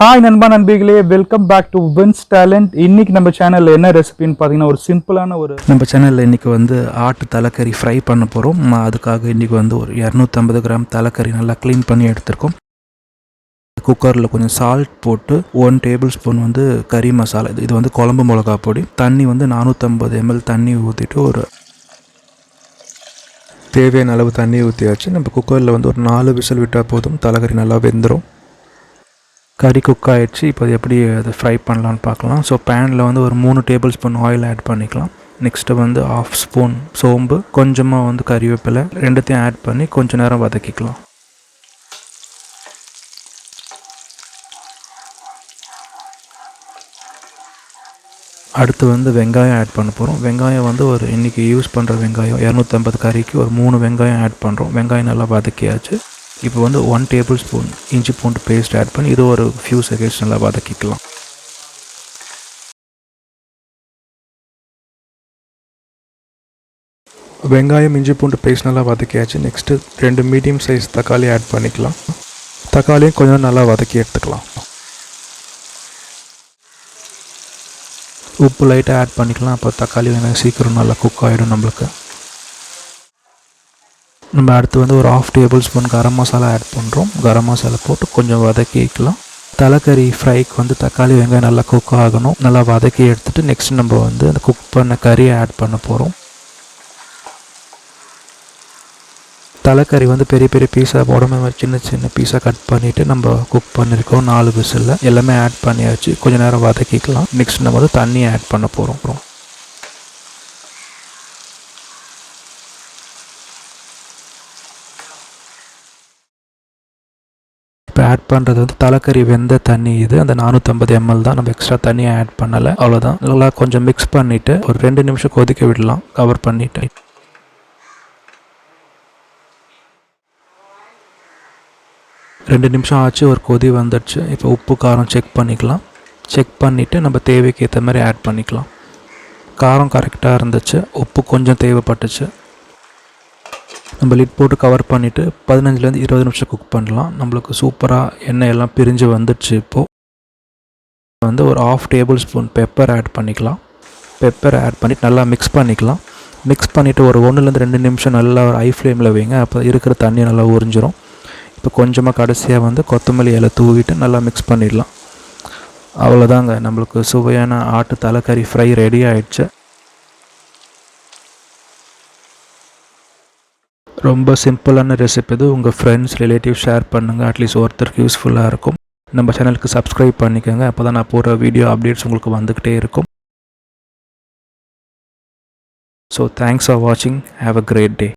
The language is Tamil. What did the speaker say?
ஹாய் நண்பா நண்பிகளே, வெல்கம் பேக் டு VinsTalent. இன்னைக்கு நம்ம சேனலில் என்ன ரெசிபின்னு பார்த்தீங்கன்னா ஒரு சிம்பிளான நம்ம சேனலில் இன்றைக்கி வந்து ஆட்டு தலைக்கறி ஃப்ரை பண்ண போகிறோம். அதுக்காக இன்றைக்கி வந்து ஒரு 250 கிராம் தலைக்கறி நல்லா க்ளீன் பண்ணி எடுத்துருக்கோம். குக்கரில் கொஞ்சம் சால்ட் போட்டு 1 டேபிள் ஸ்பூன் வந்து கறி மசாலா, இது வந்து குழம்பு மிளகா பொடி, தண்ணி வந்து 450 ml தண்ணி ஊற்றிட்டு ஒரு தேவையான அளவு தண்ணி ஊற்றியாச்சு. நம்ம குக்கரில் வந்து ஒரு 4 விசில் விட்டால் போதும், தலைக்கறி நல்லா வெந்துடும். கறி குக் ஆகிடுச்சு. இப்போ எப்படி அதை ஃப்ரை பண்ணலான்னு பார்க்கலாம். ஸோ பேனில் வந்து ஒரு 3 டேபிள் ஸ்பூன் ஆயில் ஆட் பண்ணிக்கலாம். நெக்ஸ்ட்டு வந்து 1/2 ஸ்பூன் சோம்பு, கொஞ்சமாக வந்து கறிவேப்பிலை, ரெண்டுத்தையும் ஆட் பண்ணி கொஞ்சம் நேரம் வதக்கிக்கலாம். அடுத்து வந்து வெங்காயம் ஆட் பண்ண போகிறோம். வெங்காயம் வந்து ஒரு இன்றைக்கி யூஸ் பண்ணுற வெங்காயம் 250 கறிக்கு ஒரு 3 வெங்காயம் ஆட் பண்ணுறோம். வெங்காயம் நல்லா வதக்கியாச்சு. இப்போ வந்து 1 டேபிள் ஸ்பூன் இஞ்சி பூண்டு பேஸ்ட் ஆட் பண்ணி இது ஒரு ஃபியூ செகண்ட்ஸ் நல்லா வதக்கிக்கலாம். வெங்காயம் இஞ்சி பூண்டு பேஸ்ட் நல்லா வதக்கியாச்சு. நெக்ஸ்ட்டு 2 மீடியம் சைஸ் தக்காளி ஆட் பண்ணிக்கலாம். தக்காளியும் கொஞ்சம் நல்லா வதக்கி எடுத்துக்கலாம். உப்பு லைட்டாக ஆட் பண்ணிக்கலாம். அப்போ தக்காளி வெங்காயம் சீக்கிரம் நல்லா குக் ஆகிடும் நம்மளுக்கு. நம்ம அடுத்து வந்து ஒரு 1/2 table spoon garam masala add பண்ணுறோம். கரம் மசாலா போட்டு கொஞ்சம் வதக்கிக்கலாம். தலைக்கறி ஃப்ரைக்கு வந்து தக்காளி வெங்காயம் நல்லா குக் ஆகணும். நல்லா வதக்கி எடுத்துகிட்டு நெக்ஸ்ட் நம்ம வந்து அந்த குக் பண்ண கறியை ஆட் பண்ண போகிறோம். தலைக்கறி வந்து பெரிய பெரிய பீஸாக உடம்பு சின்ன சின்ன பீஸாக கட் பண்ணிவிட்டு நம்ம குக் பண்ணியிருக்கோம். 4 விசிலில் எல்லாமே ஆட் பண்ணியாச்சு. கொஞ்சம் நேரம் வதக்கிக்கலாம். நெக்ஸ்ட் நம்ம வந்து தண்ணியை ஆட் பண்ண போகிறோம். இப்போ ஆட் பண்ணுறது வந்து தலைக்கறி வெந்த தண்ணி. இது அந்த 450 ml தான், நம்ம எக்ஸ்ட்ரா தண்ணியை ஆட் பண்ணலை. அவ்வளோதான். நல்லா கொஞ்சம் மிக்ஸ் பண்ணிவிட்டு ஒரு 2 நிமிஷம் கொதிக்க விடலாம். கவர் பண்ணிவிட்டு 2 நிமிஷம் ஆச்சு. ஒரு கொதி வந்துடுச்சு. இப்போ உப்பு காரம் செக் பண்ணிக்கலாம். செக் பண்ணிவிட்டு நம்ம தேவைக்கு ஏற்ற மாதிரி ஆட் பண்ணிக்கலாம். காரம் கரெக்டாக இருந்துச்சு. உப்பு கொஞ்சம் தேவைப்பட்டுச்சு. நம்ம லிட் போட்டு கவர் பண்ணிவிட்டு 15லேருந்து 20 நிமிஷம் குக் பண்ணலாம். நம்மளுக்கு சூப்பராக எண்ணெய் எல்லாம் பிரிஞ்சு வந்துடுச்சு. இப்போது வந்து ஒரு 1/2 டேபிள் ஸ்பூன் பெப்பர் ஆட் பண்ணிக்கலாம். பெப்பர் ஆட் பண்ணிவிட்டு நல்லா மிக்ஸ் பண்ணிக்கலாம். மிக்ஸ் பண்ணிவிட்டு ஒரு 1லேருந்து 2 நிமிஷம் நல்லா ஒரு ஹை ஃப்ளேமில் வைங்க. அப்போ இருக்கிற தண்ணி நல்லா உறிஞ்சிரும். இப்போ கொஞ்சமாக கடைசியாக வந்து கொத்தமல்லி இலை தூவிட்டு நல்லா மிக்ஸ் பண்ணிடலாம். அவ்வளோதாங்க, நம்மளுக்கு சுவையான ஆட்டு தலைக்கறி ஃப்ரை ரெடி ஆகிடுச்சு. ரொம்ப சிம்பிளான ரெசிபி இது. உங்கள் ஃப்ரெண்ட்ஸ் ரிலேட்டிவ் ஷேர் பண்ணுங்கள். அட்லீஸ்ட் ஒருத்தருக்கு யூஸ்ஃபுல்லாக இருக்கும். நம்ம சேனலுக்கு சப்ஸ்கிரைப் பண்ணிக்கோங்க. அப்போ தான் நான் போகிற வீடியோ அப்டேட்ஸ் உங்களுக்கு வந்துக்கிட்டே இருக்கும். ஸோ தேங்க்ஸ் ஃபார் வாட்சிங். Have a great day.